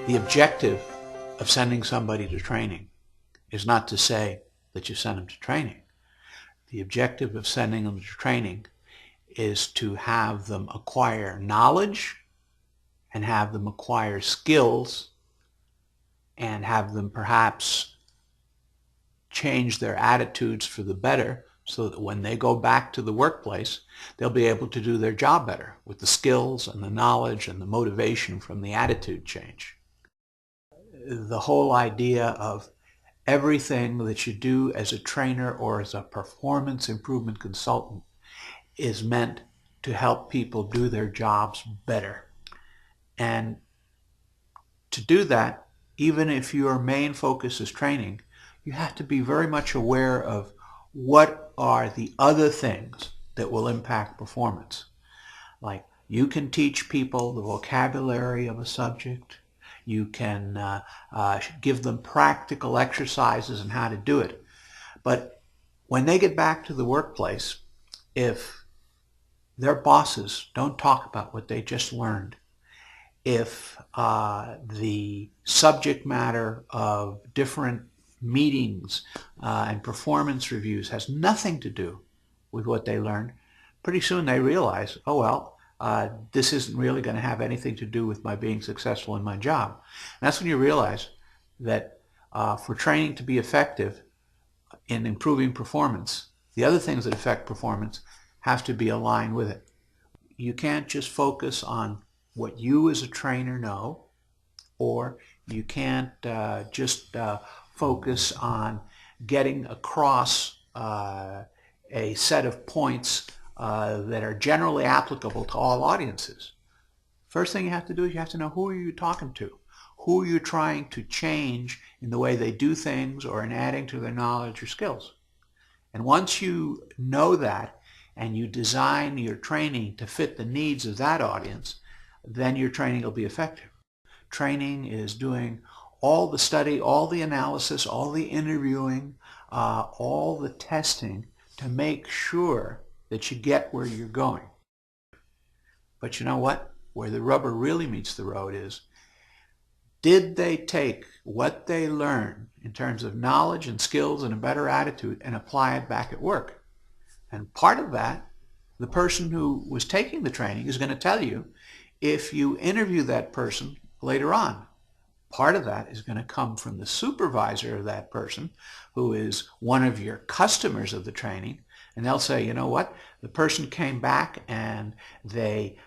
The objective of sending somebody to training is not to say that you send them to training. The objective of sending them to training is to have them acquire knowledge and have them acquire skills and have them perhaps change their attitudes for the better so that when they go back to the workplace, they'll be able to do their job better with the skills and the knowledge and the motivation from the attitude change. The whole idea of everything that you do as a trainer or as a performance improvement consultant is meant to help people do their jobs better. And to do that, even if your main focus is training, you have to be very much aware of what are the other things that will impact performance. Like, you can teach people the vocabulary of a subject. You can give them practical exercises on how to do it. But when they get back to the workplace, if their bosses don't talk about what they just learned, if the subject matter of different meetings and performance reviews has nothing to do with what they learned, pretty soon they realize, oh well, this isn't really going to have anything to do with my being successful in my job. And that's when you realize that for training to be effective in improving performance, the other things that affect performance have to be aligned with it. You can't just focus on what you as a trainer know, or you can't just focus on getting across a set of points that are generally applicable to all audiences. First thing you have to do is you have to know, who are you talking to? Who are you trying to change in the way they do things or in adding to their knowledge or skills? And once you know that and you design your training to fit the needs of that audience, then your training will be effective. Training is doing all the study, all the analysis, all the interviewing, all the testing to make sure that you get where you're going. But you know what? Where the rubber really meets the road is, did they take what they learned in terms of knowledge and skills and a better attitude and apply it back at work? And part of that, the person who was taking the training is going to tell you if you interview that person later on. Part of that is going to come from the supervisor of that person, who is one of your customers of the training, and they'll say, you know what, the person came back and they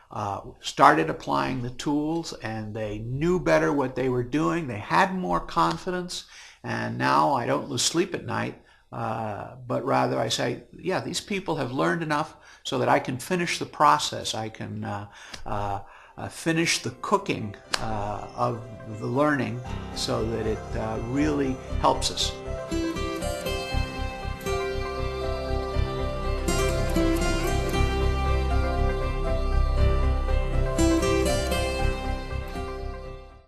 started applying the tools and they knew better what they were doing, they had more confidence, and now I don't lose sleep at night, but rather I say, yeah, these people have learned enough so that I can finish the process, I can finish the cooking of the learning so that it really helps us.